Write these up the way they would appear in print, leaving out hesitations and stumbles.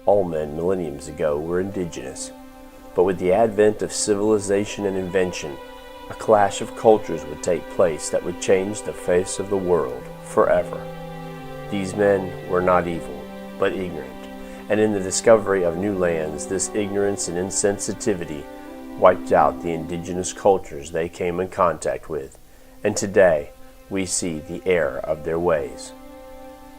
All men millenniums ago were indigenous, but with the advent of civilization and invention, a clash of cultures would take place that would change the face of the world forever. These men were not evil, but ignorant, and in the discovery of new lands, this ignorance and insensitivity wiped out the indigenous cultures they came in contact with, and today we see the error of their ways.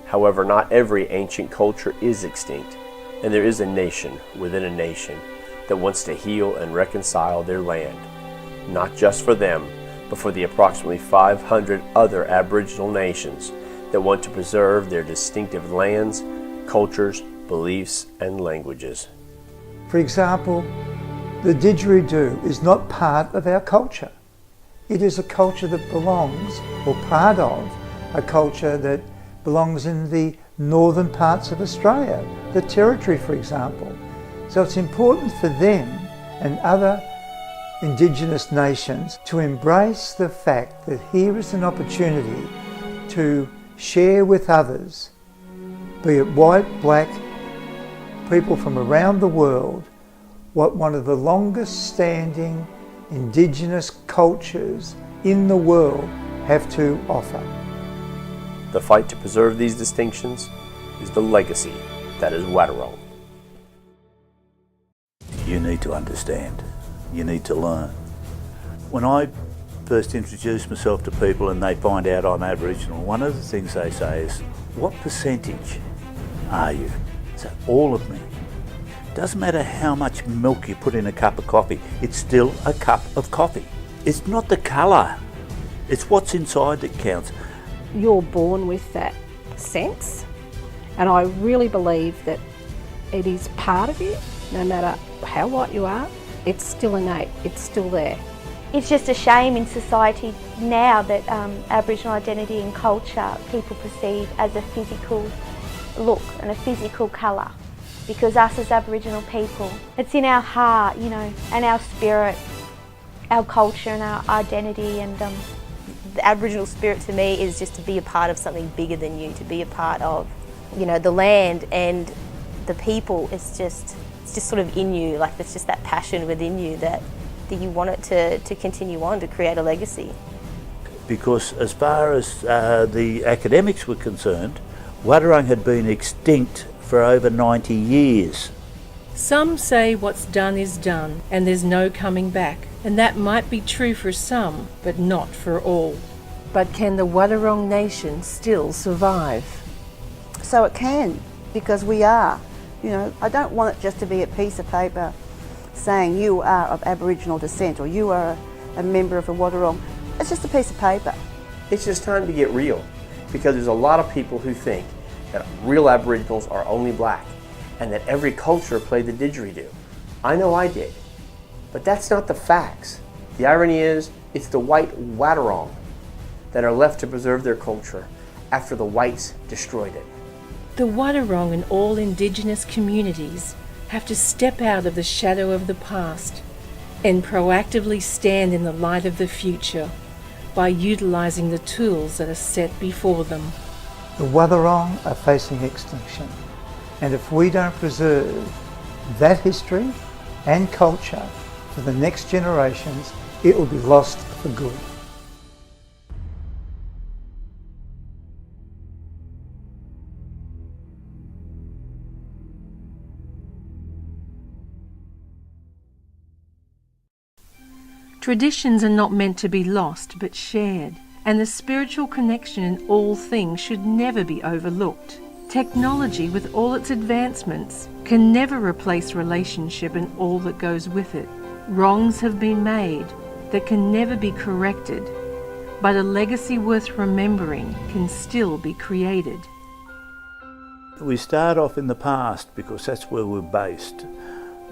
However, not every ancient culture is extinct, and there is a nation within a nation that wants to heal and reconcile their land, not just for them, but for the approximately 500 other Aboriginal nations that want to preserve their distinctive lands, cultures, beliefs, and languages. For example, the didgeridoo is not part of our culture. It is a culture that belongs, or part of, a culture that belongs in the northern parts of Australia, the Territory, for example. So it's important for them and other Indigenous nations to embrace the fact that here is an opportunity to share with others, be it white, black, people from around the world, what one of the longest standing Indigenous cultures in the world have to offer. The fight to preserve these distinctions is the legacy that is Wadawurrung. You need to understand. You need to learn. When I first introduce myself to people and they find out I'm Aboriginal, one of the things they say is, "What percentage are you?" I say, "All of me." Doesn't matter how much milk you put in a cup of coffee, it's still a cup of coffee. It's not the colour, it's what's inside that counts. You're born with that sense, and I really believe that it is part of you, no matter how white you are. It's still innate, it's still there. It's just a shame in society now that Aboriginal identity and culture people perceive as a physical look and a physical colour. Because us as Aboriginal people, it's in our heart, you know, and our spirit, our culture and our identity. And the Aboriginal spirit to me is just to be a part of something bigger than you, to be a part of, you know, the land and the people. It's just sort of in you, like it's just that passion within you that you want it to continue on, to create a legacy. Because as far as the academics were concerned, Wadawurrung had been extinct for over 90 years. Some say what's done is done and there's no coming back, and that might be true for some, but not for all. But can the Wadawurrung nation still survive? So it can, because we are. You know, I don't want it just to be a piece of paper saying you are of Aboriginal descent or you are a member of the Wadawurrung. It's just a piece of paper. It's just time to get real, because there's a lot of people who think that real Aboriginals are only black and that every culture played the didgeridoo. I know I did, but that's not the facts. The irony is, it's the white Wadawurrung that are left to preserve their culture after the whites destroyed it. The Wadawurrung and all Indigenous communities have to step out of the shadow of the past and proactively stand in the light of the future by utilising the tools that are set before them. The Wadawurrung are facing extinction, and if we don't preserve that history and culture for the next generations, it will be lost for good. Traditions are not meant to be lost but shared, and the spiritual connection in all things should never be overlooked. Technology, with all its advancements, can never replace relationship and all that goes with it. Wrongs have been made that can never be corrected, but a legacy worth remembering can still be created. We start off in the past because that's where we're based.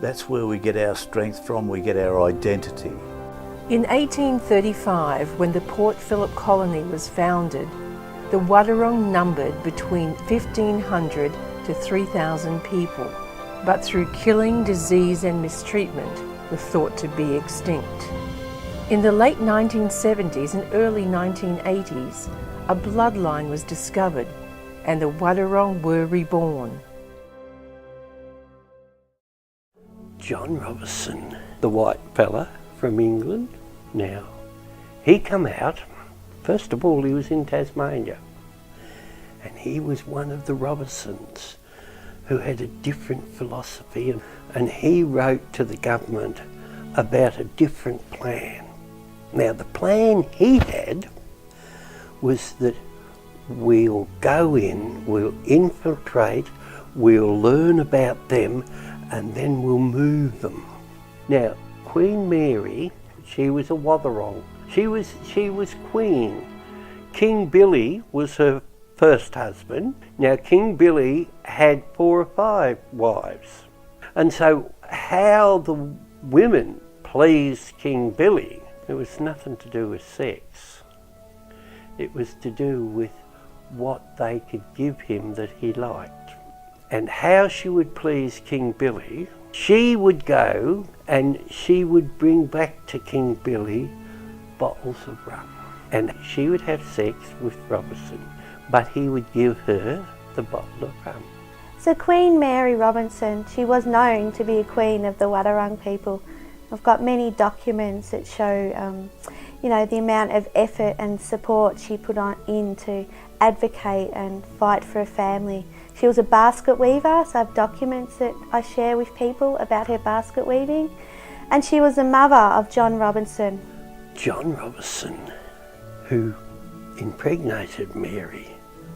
That's where we get our strength from, we get our identity. In 1835, when the Port Phillip colony was founded, the Wadawurrung numbered between 1,500 to 3,000 people, but through killing, disease and mistreatment were thought to be extinct. In the late 1970s and early 1980s, a bloodline was discovered and the Wadawurrung were reborn. John Robertson, the white fella from England. Now, he come out, first of all he was in Tasmania, and he was one of the Robertsons who had a different philosophy, and he wrote to the government about a different plan. Now the plan he had was that we'll go in, we'll infiltrate, we'll learn about them, and then we'll move them. Now Queen Mary, she was a Watherong. She was queen. King Billy was her first husband. Now King Billy had 4 or 5 wives. And so how the women pleased King Billy, it was nothing to do with sex. It was to do with what they could give him that he liked. And how she would please King Billy, she would go and she would bring back to King Billy bottles of rum. And she would have sex with Robertson, but he would give her the bottle of rum. So Queen Mary Robinson, she was known to be a queen of the Wadawurrung people. I've got many documents that show the amount of effort and support she put in to advocate and fight for her family. She was a basket weaver, so I have documents that I share with people about her basket weaving. And she was the mother of John Robinson. John Robertson, who impregnated Mary.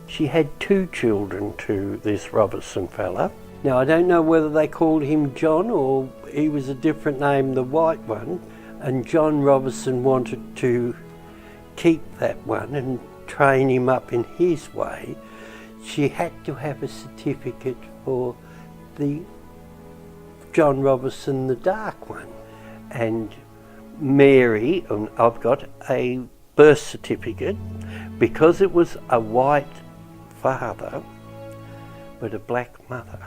She had 2 children to this Robertson fella. Now I don't know whether they called him John or he was a different name, the white one, and John Robertson wanted to keep that one and train him up in his way. She had to have a certificate for the John Robertson, the dark one. And Mary, and I've got a birth certificate, because it was a white father but a black mother,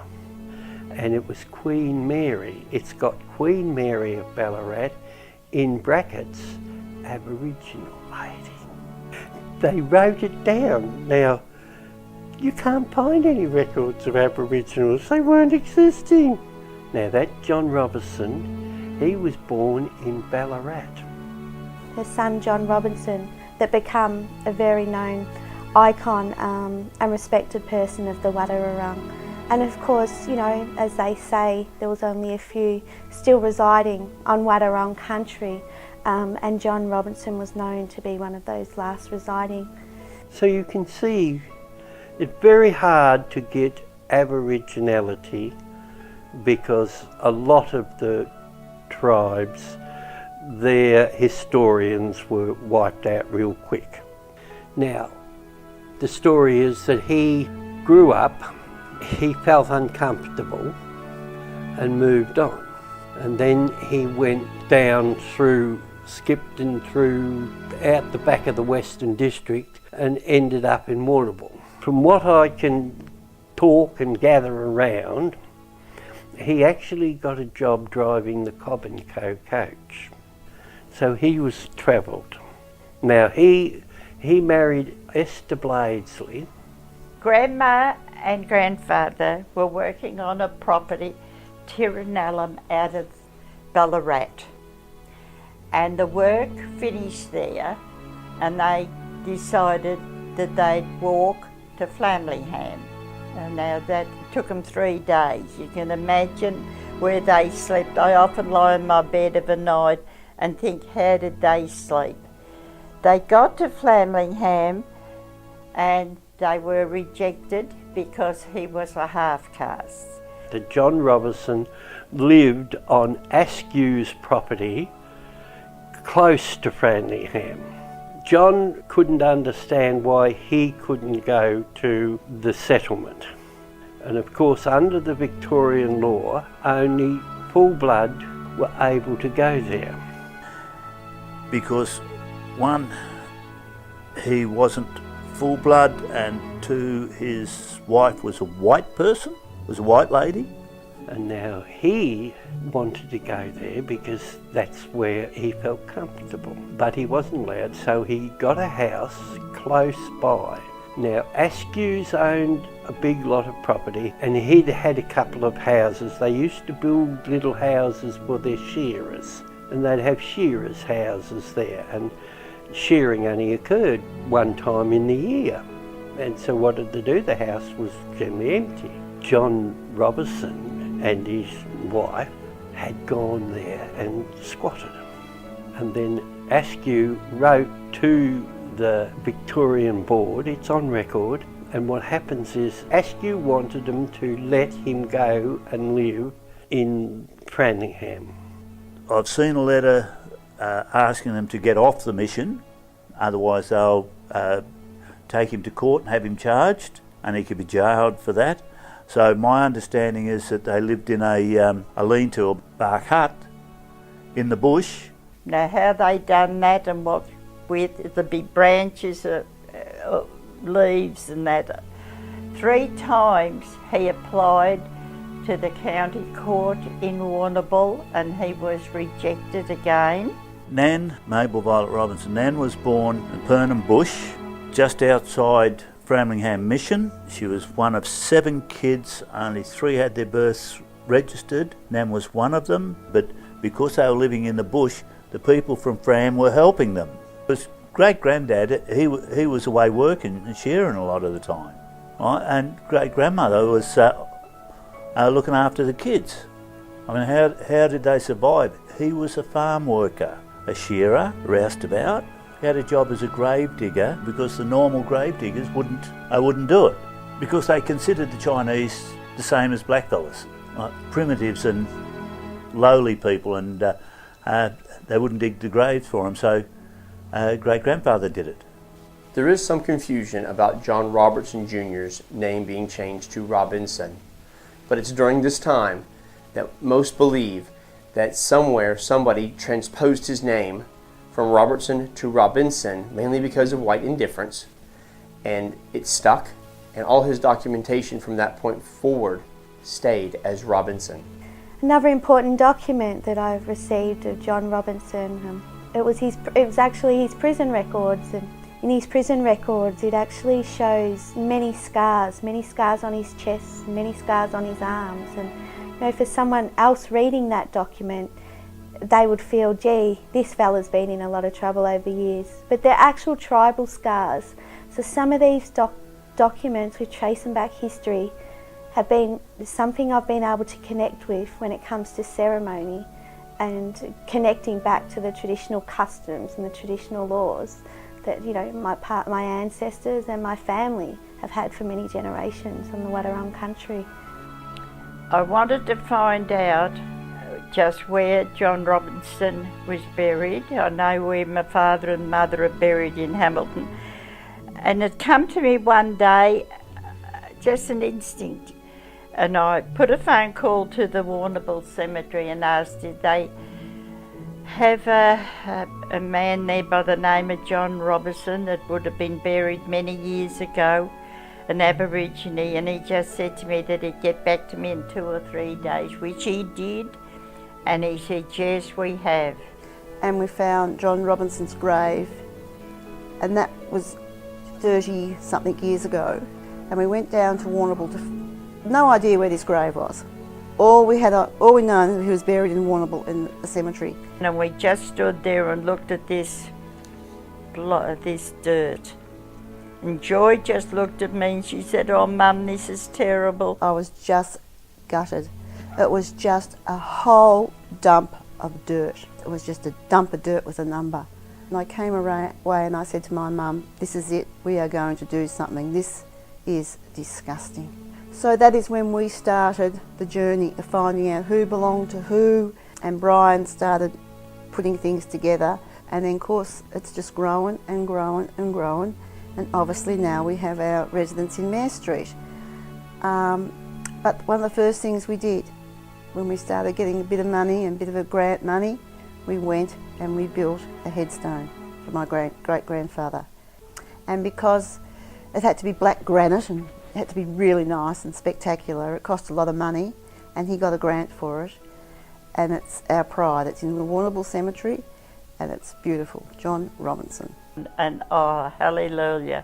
and it was Queen Mary. It's got Queen Mary of Ballarat in brackets, Aboriginal lady. They wrote it down. Now you can't find any records of Aboriginals, they weren't existing. Now that John Robertson, he was born in Ballarat. Her son John Robinson, that became a very known icon and respected person of the Wadawurrung. And of course, as they say, there was only a few still residing on Wadawurrung country, and John Robinson was known to be one of those last residing. So you can see it's very hard to get Aboriginality because a lot of the tribes, their historians were wiped out real quick. Now, the story is that he grew up, he felt uncomfortable and moved on. And then he went down through, skipped in through out the back of the Western District and ended up in Warrnambool. From what I can talk and gather around, he actually got a job driving the Cobb & Co coach. So he was travelled. Now he married Esther Bladesley. Grandma and grandfather were working on a property, Tirranallum, out of Ballarat. And the work finished there, and they decided that they'd walk to Flamlingham. And now that took them 3 days. You can imagine where they slept. I often lie in my bed of a night and think, how did they sleep? They got to Flamlingham and they were rejected because he was a half-caste. That John Robertson lived on Askew's property close to Framlingham. John couldn't understand why he couldn't go to the settlement. And of course, under the Victorian law, only full blood were able to go there. Because 1, he wasn't full blood, and 2, his wife was a white person, was a white lady. And now he wanted to go there because that's where he felt comfortable. But he wasn't allowed, so he got a house close by Now, Askew's owned a big lot of property, and he'd had a couple of houses. They used to build little houses for their shearers, and they'd have shearers' houses there, and shearing only occurred one time in the year. And so what did they do? The house was generally empty. John Robertson and his wife had gone there and squatted. And then Askew wrote to the Victorian board, it's on record, and what happens is Askew wanted them to let him go and live in Framingham. I've seen a letter asking them to get off the mission, otherwise they'll take him to court and have him charged, and he could be jailed for that. So my understanding is that they lived in a lean-to, a bark hut in the bush. Now how they done that and what with the big branches of leaves and that. 3 times he applied to the county court in Warrnambool and he was rejected again. Nan, Mabel Violet Robinson, Nan was born in Purnham Bush, just outside Framingham Mission. She was one of 7 kids, only 3 had their births registered. Nan was one of them, but because they were living in the bush, the people from Fram were helping them. His great-granddad, he was away working and shearing a lot of the time, right? And great-grandmother was looking after the kids. I mean, how did they survive? He was a farm worker, a shearer, roustabout. He had a job as a grave digger because the normal grave diggers wouldn't do it because they considered the Chinese the same as blackfellas, like primitives and lowly people, and they wouldn't dig the graves for them. So great-grandfather did it. There is some confusion about John Robertson Jr.'s name being changed to Robinson, but it's during this time that most believe that somewhere somebody transposed his name from Robertson to Robinson, mainly because of white indifference, and it stuck, and all his documentation from that point forward stayed as Robinson. Another important document that I've received of John Robinson, it was actually his prison records, and in his prison records it actually shows many scars on his chest, many scars on his arms, and you know, for someone else reading that document, they would feel, gee, this fella's been in a lot of trouble over years. But they're actual tribal scars. So some of these documents, which tracing back history, have been something I've been able to connect with when it comes to ceremony and connecting back to the traditional customs and the traditional laws that, you know, my ancestors and my family have had for many generations on the Wadawurrung country. I wanted to find out just where John Robinson was buried. I know where my father and mother are buried in Hamilton. And it come to me one day, just an instinct, and I put a phone call to the Warrnambool Cemetery and asked did they have a man there by the name of John Robinson that would have been buried many years ago, an Aborigine, and he just said to me that he'd get back to me in 2 or 3 days, which he did. And he said, yes, we have. And we found John Robinson's grave, and that was 30-something years ago. And we went down to Warrnambool no idea where this grave was. All we know, he was buried in Warrnambool in the cemetery. And we just stood there and looked at this dirt. And Joy just looked at me and she said, oh, Mum, this is terrible. I was just gutted. It was just a whole dump of dirt. It was just a dump of dirt with a number. And I came away and I said to my mum, this is it, we are going to do something. This is disgusting. So that is when we started the journey of finding out who belonged to who, and Brian started putting things together, and then of course it's just growing and growing and growing, and obviously now we have our residence in Mare Street. But one of the first things we did when we started getting a bit of money and a bit of a grant money, we went and we built a headstone for my great-grandfather. And because it had to be black granite and it had to be really nice and spectacular, it cost a lot of money, and he got a grant for it. And it's our pride. It's in the Warrnambool Cemetery, and it's beautiful. John Robinson. And oh, hallelujah.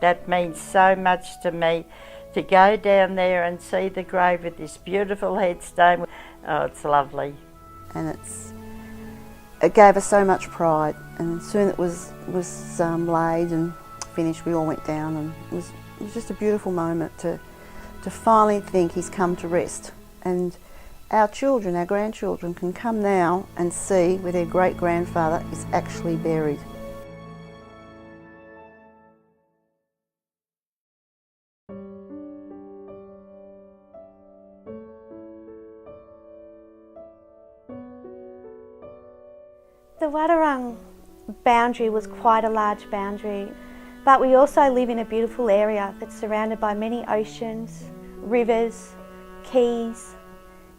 That means so much to me, to go down there and see the grave with this beautiful headstone. Oh, it's lovely. And it gave us so much pride, and soon it was laid and finished, we all went down, and it was just a beautiful moment to finally think he's come to rest. And our children, our grandchildren, can come now and see where their great-grandfather is actually buried. The Wadawurrung boundary was quite a large boundary, but we also live in a beautiful area that's surrounded by many oceans, rivers, quays.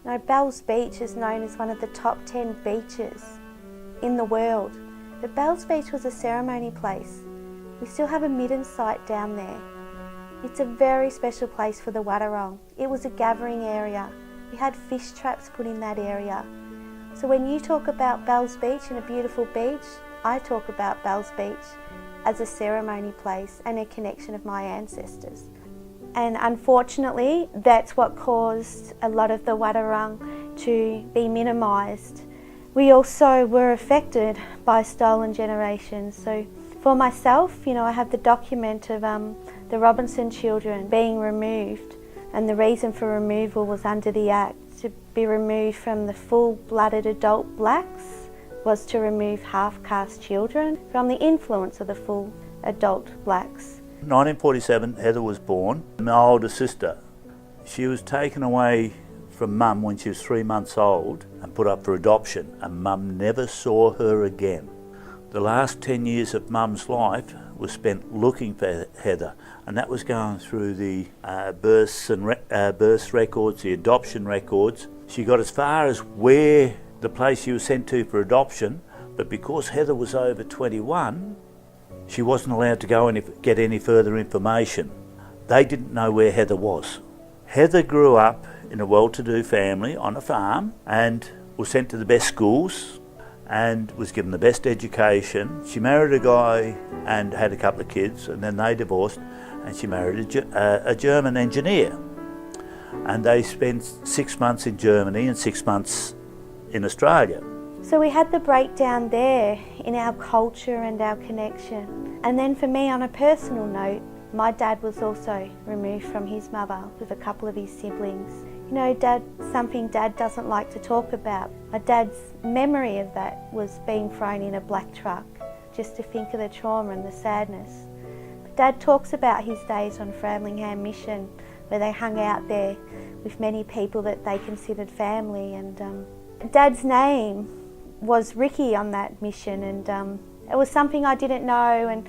You know, Bells Beach is known as one of the top 10 beaches in the world. But Bells Beach was a ceremony place. We still have a midden site down there. It's a very special place for the Wadawurrung. It was a gathering area. We had fish traps put in that area. So when you talk about Bells Beach and a beautiful beach, I talk about Bells Beach as a ceremony place and a connection of my ancestors. And unfortunately, that's what caused a lot of the Wadawurrung to be minimised. We also were affected by stolen generations. So for myself, you know, I have the document of the Robinson children being removed, and the reason for removal was under the Act. To be removed from the full-blooded adult blacks was to remove half-caste children from the influence of the full adult blacks. In 1947, Heather was born. My older sister, she was taken away from Mum when she was 3 months old and put up for adoption, and Mum never saw her again. The last 10 years of Mum's life was spent looking for Heather, and that was going through the births records, the adoption records. She got as far as where the place she was sent to for adoption, but because Heather was over 21, she wasn't allowed to go and get any further information. They didn't know where Heather was. Heather grew up in a well-to-do family on a farm and was sent to the best schools and was given the best education. She married a guy and had a couple of kids, and then they divorced, and she married a German engineer. And they spent 6 months in Germany and 6 months in Australia. So we had the breakdown there in our culture and our connection. And then for me, on a personal note, my dad was also removed from his mother with a couple of his siblings. You know, something Dad doesn't like to talk about. My dad's memory of that was being thrown in a black truck, just to think of the trauma and the sadness. But Dad talks about his days on Framlingham Mission, where they hung out there with many people that they considered family. And Dad's name was Ricky on that mission, and it was something I didn't know. And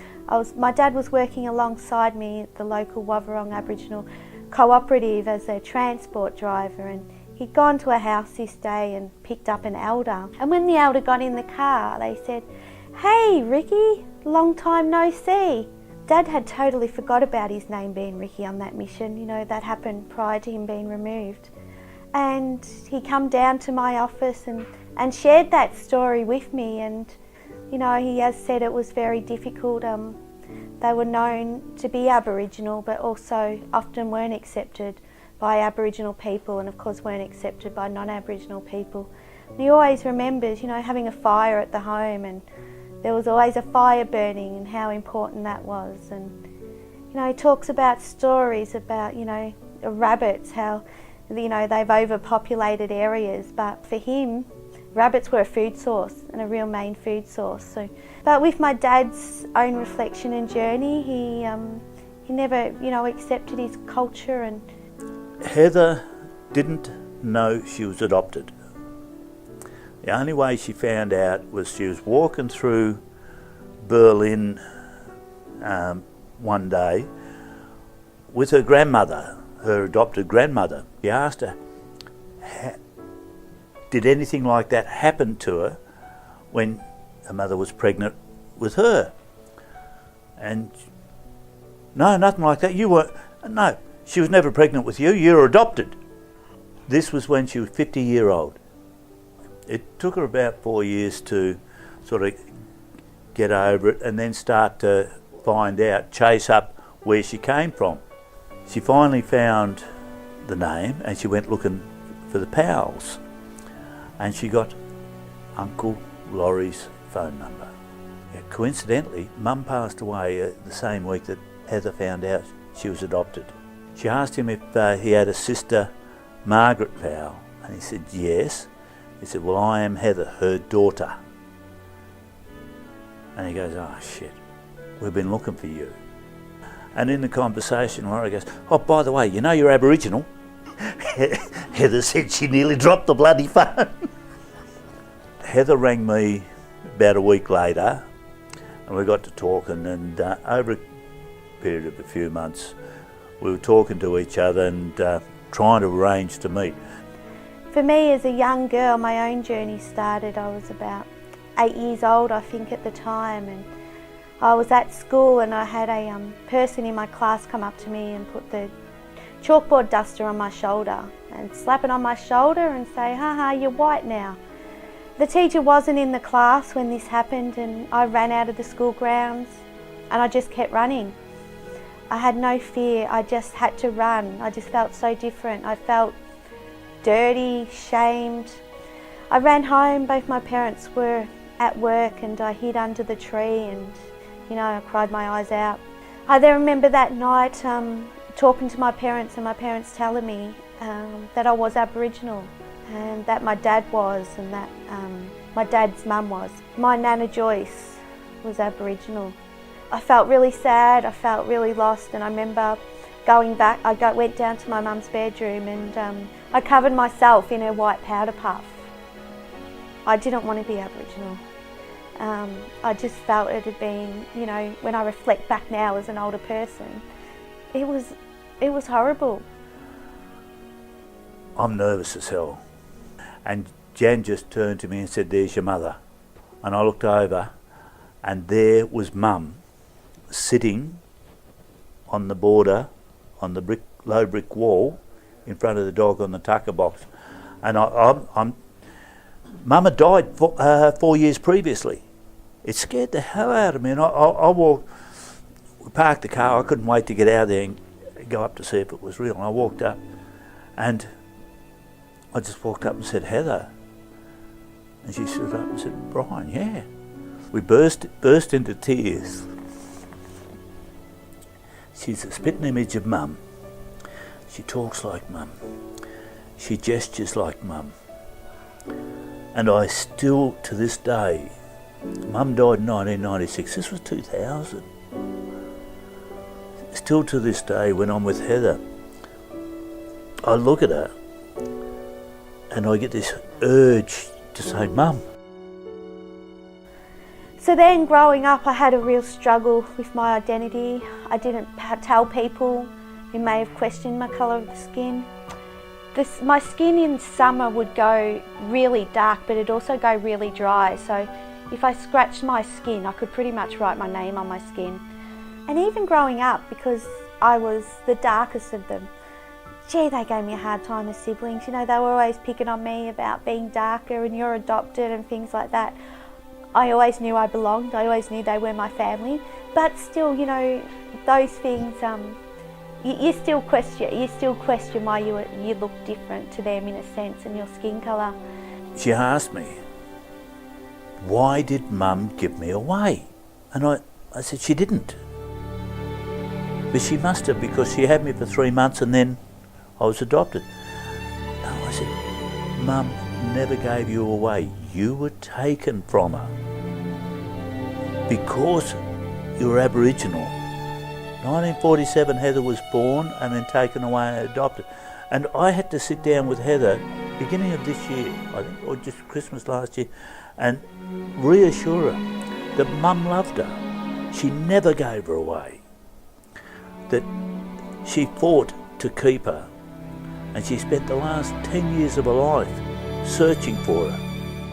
my dad was working alongside me at the local Wadawurrung Aboriginal cooperative as a transport driver, and he'd gone to a house this day and picked up an elder. And when the elder got in the car, they said, "Hey Ricky, long time no see." Dad had totally forgot about his name being Ricky on that mission. You know, that happened prior to him being removed. And he come down to my office and shared that story with me, and you know, he has said it was very difficult. They were known to be Aboriginal, but also often weren't accepted by Aboriginal people, and of course weren't accepted by non-Aboriginal people. And he always remembers, you know, having a fire at the home, and there was always a fire burning and how important that was. And you know, he talks about stories about, you know, rabbits, how, you know, they've overpopulated areas, but for him, rabbits were a food source and a real main food source. So, but with my dad's own reflection and journey, he never, you know, accepted his culture. And Heather didn't know she was adopted. The only way she found out was she was walking through Berlin one day with her grandmother, her adopted grandmother. He asked her, did anything like that happen to her when her mother was pregnant with her? And no, nothing like that. No, she was never pregnant with you. You're adopted. This was when she was 50-year-old. It took her about 4 years to sort of get over it and then start to find out, chase up where she came from. She finally found the name and she went looking for the Powells, and she got Uncle Laurie's phone number. Yeah, coincidentally, Mum passed away the same week that Heather found out she was adopted. She asked him if he had a sister, Margaret Powell, and he said yes. He said, well, I am Heather, her daughter. And he goes, oh shit, we've been looking for you. And in the conversation, Laurie goes, oh, by the way, you know you're Aboriginal? Heather said she nearly dropped the bloody phone. Heather rang me about a week later, and we got to talking, and over a period of a few months, we were talking to each other and trying to arrange to meet. For me as a young girl, my own journey started. I was about 8 years old, I think, at the time, and I was at school and I had a person in my class come up to me and put the chalkboard duster on my shoulder and slap it on my shoulder and say, haha, you're white now. The teacher wasn't in the class when this happened, and I ran out of the school grounds and I just kept running. I had no fear, I just had to run. I just felt so different. I felt dirty, shamed. I ran home, both my parents were at work, and I hid under the tree and, you know, I cried my eyes out. I then remember that night talking to my parents, and my parents telling me that I was Aboriginal, and that my dad was, and that my dad's mum was. My Nana Joyce was Aboriginal. I felt really sad, I felt really lost, and I remember going back, went down to my mum's bedroom and I covered myself in her white powder puff. I didn't want to be Aboriginal. I just felt it had been, you know, when I reflect back now as an older person, it was horrible. I'm nervous as hell. And Jan just turned to me and said, there's your mother. And I looked over and there was Mum sitting on the border, on the low brick wall in front of the dog on the tucker box. And Mum had died 4 years previously. It scared the hell out of me, and I walked, we parked the car, I couldn't wait to get out there and go up to see if it was real. And I walked up and I just walked up and said, Heather. And she stood up and said, Brian, yeah. We burst into tears. She's a spitting image of Mum. She talks like Mum. She gestures like Mum. And I still, to this day, Mum died in 1996, this was 2000. Still to this day, when I'm with Heather, I look at her and I get this urge to say, Mum. So then growing up, I had a real struggle with my identity. I didn't tell people who may have questioned my colour of the skin. My skin in summer would go really dark, but it'd also go really dry. So if I scratched my skin, I could pretty much write my name on my skin. And even growing up, because I was the darkest of them, gee, they gave me a hard time as siblings. You know, they were always picking on me about being darker and you're adopted and things like that. I always knew I belonged. I always knew they were my family. But still, you know, those things, you still question why you look different to them in a sense, and your skin colour. She asked me, why did Mum give me away? And I said she didn't. But she must have, because she had me for 3 months and then I was adopted. No, I said, Mum never gave you away. You were taken from her. Because you were Aboriginal. 1947, Heather was born and then taken away and adopted. And I had to sit down with Heather, beginning of this year, I think, or just Christmas last year, and reassure her that Mum loved her. She never gave her away. That she fought to keep her. And she spent the last 10 years of her life searching for her.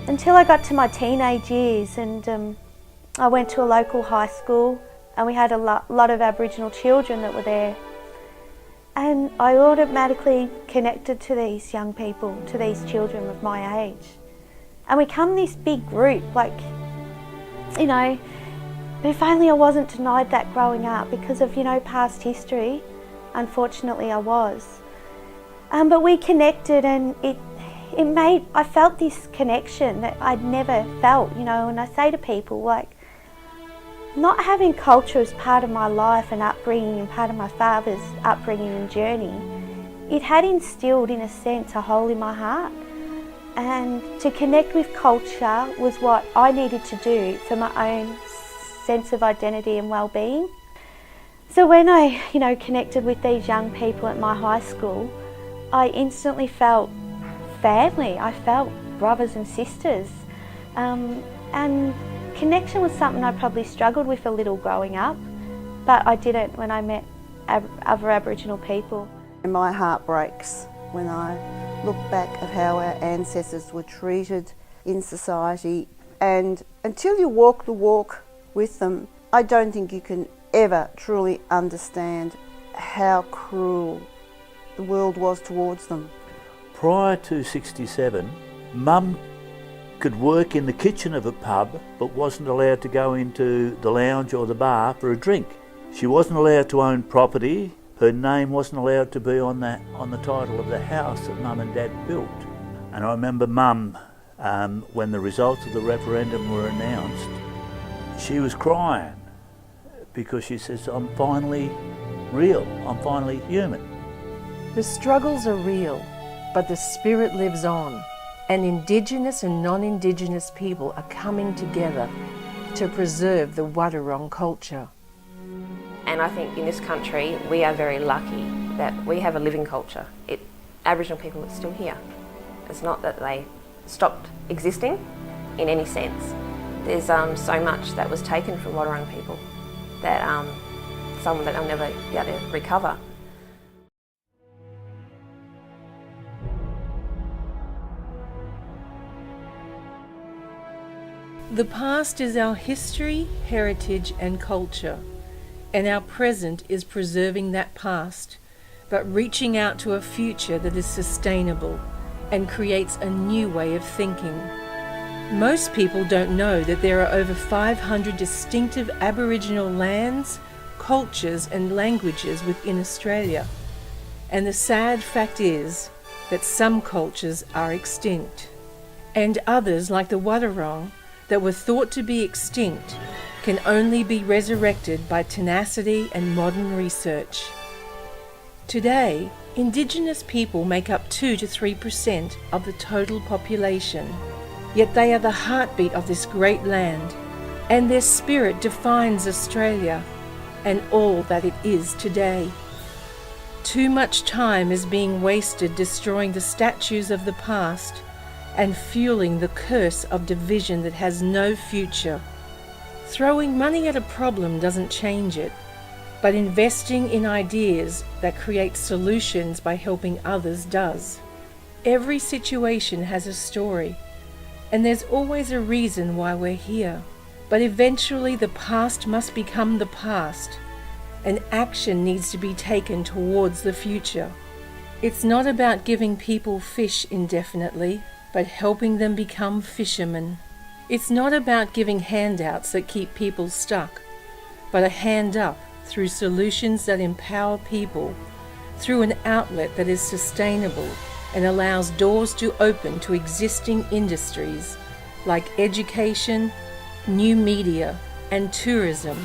Until I got to my teenage years, and I went to a local high school, and we had a lot of Aboriginal children that were there. And I automatically connected to these young people, to these children of my age. And we become this big group, like, you know, But if only I wasn't denied that growing up because of, past history. Unfortunately, I was. But we connected, and I felt this connection that I'd never felt, and I say to people, like, not having culture as part of my life and upbringing and part of my father's upbringing and journey, it had instilled, in a sense, a hole in my heart. And to connect with culture was what I needed to do for my own sense of identity and well-being. So when I, connected with these young people at my high school, I instantly felt family. I felt brothers and sisters. And connection was something I probably struggled with a little growing up, but I didn't when I met other Aboriginal people. And my heart breaks when I look back at how our ancestors were treated in society, and until you walk the walk with them, I don't think you can ever truly understand how cruel the world was towards them. Prior to 67, Mum could work in the kitchen of a pub but wasn't allowed to go into the lounge or the bar for a drink. She wasn't allowed to own property. Her name wasn't allowed to be on the title of the house that Mum and Dad built. And I remember Mum, when the results of the referendum were announced, she was crying because she says, I'm finally real, I'm finally human. The struggles are real, but the spirit lives on, and Indigenous and non-Indigenous people are coming together to preserve the Wadawurrung culture. And I think in this country we are very lucky that we have a living culture. Aboriginal people are still here. It's not that they stopped existing in any sense. There's so much that was taken from Wadawurrung people that some that they'll never be able to recover. The past is our history, heritage and culture, and our present is preserving that past, but reaching out to a future that is sustainable and creates a new way of thinking. Most people don't know that there are over 500 distinctive Aboriginal lands, cultures and languages within Australia. And the sad fact is that some cultures are extinct, and others, like the Wadawurrung, that were thought to be extinct, can only be resurrected by tenacity and modern research. Today, Indigenous people make up 2 to 3% of the total population, yet they are the heartbeat of this great land, and their spirit defines Australia and all that it is today. Too much time is being wasted destroying the statues of the past and fueling the curse of division that has no future. Throwing money at a problem doesn't change it, but investing in ideas that create solutions by helping others does. Every situation has a story, and there's always a reason why we're here. But eventually the past must become the past, and action needs to be taken towards the future. It's not about giving people fish indefinitely, but helping them become fishermen. It's not about giving handouts that keep people stuck, but a hand up through solutions that empower people, through an outlet that is sustainable and allows doors to open to existing industries like education, new media and tourism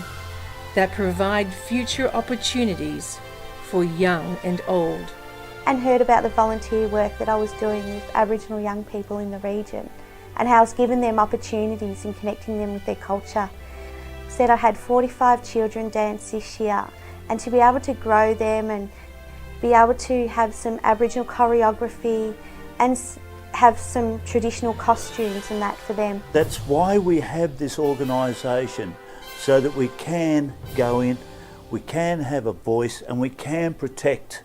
that provide future opportunities for young and old. And heard about the volunteer work that I was doing with Aboriginal young people in the region and how I was giving them opportunities and connecting them with their culture. Said I had 45 children dance this year, and to be able to grow them and be able to have some Aboriginal choreography and have some traditional costumes and that for them. That's why we have this organisation, so that we can go in, we can have a voice and we can protect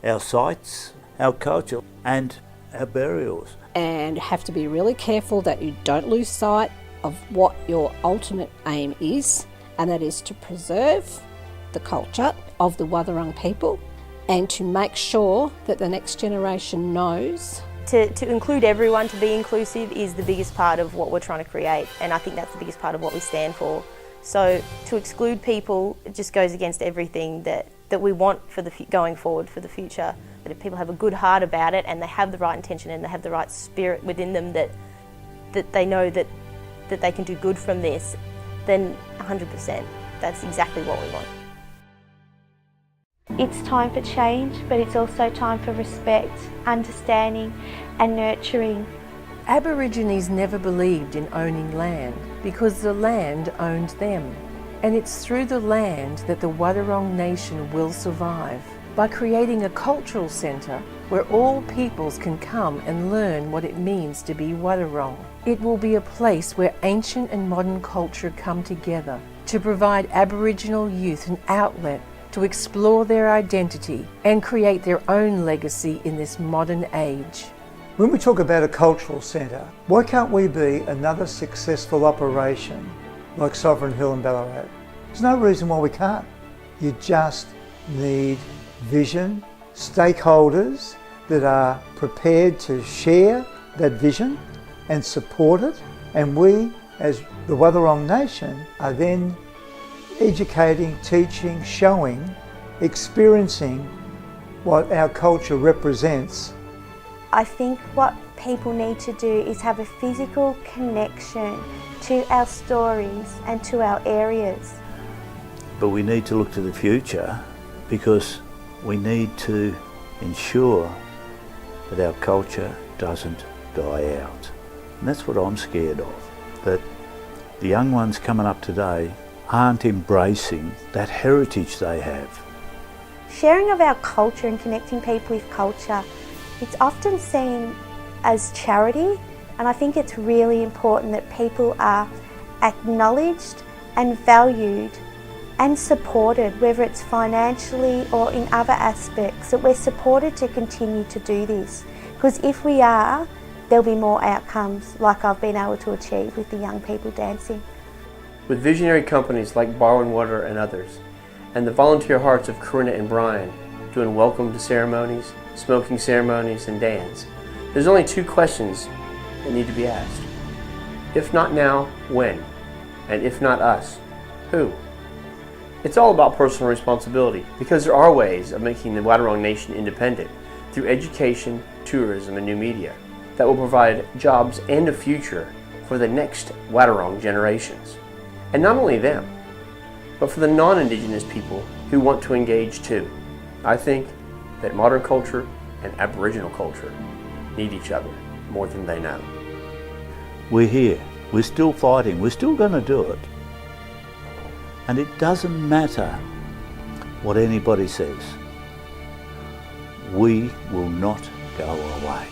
our sites, our culture and our burials. And have to be really careful that you don't lose sight of what your ultimate aim is, and that is to preserve the culture of the Wadawurrung people and to make sure that the next generation knows. To include everyone, to be inclusive, is the biggest part of what we're trying to create, and I think that's the biggest part of what we stand for. So to exclude people, it just goes against everything that we want for going forward for the future. That if people have a good heart about it and they have the right intention and they have the right spirit within them, that they know that they can do good from this, then 100%, that's exactly what we want. It's time for change, but it's also time for respect, understanding and nurturing. Aborigines never believed in owning land because the land owned them. And it's through the land that the Wadawurrung Nation will survive, by creating a cultural centre where all peoples can come and learn what it means to be Wadawurrung. It will be a place where ancient and modern culture come together to provide Aboriginal youth an outlet to explore their identity and create their own legacy in this modern age. When we talk about a cultural centre, why can't we be another successful operation like Sovereign Hill and Ballarat? There's no reason why we can't. You just need vision, stakeholders that are prepared to share that vision and support it, and we as the Wadawurrung Nation are then educating, teaching, showing, experiencing what our culture represents. I think what people need to do is have a physical connection to our stories and to our areas. But we need to look to the future because we need to ensure that our culture doesn't die out. And that's what I'm scared of, that the young ones coming up today aren't embracing that heritage they have. Sharing of our culture and connecting people with culture, it's often seen as charity, and I think it's really important that people are acknowledged and valued and supported, whether it's financially or in other aspects, that we're supported to continue to do this. Because if we are, there'll be more outcomes like I've been able to achieve with the young people dancing. With visionary companies like Barwon Water and others, and the volunteer hearts of Corinna and Brian doing welcome to ceremonies, smoking ceremonies, and dance, there's only two questions that need to be asked. If not now, when? And if not us, who? It's all about personal responsibility, because there are ways of making the Wadawurrung Nation independent through education, tourism, and new media that will provide jobs and a future for the next Wadawurrung generations. And not only them, but for the non-Indigenous people who want to engage too. I think that modern culture and Aboriginal culture need each other more than they know. We're here, we're still fighting, we're still going to do it. And it doesn't matter what anybody says. We will not go away.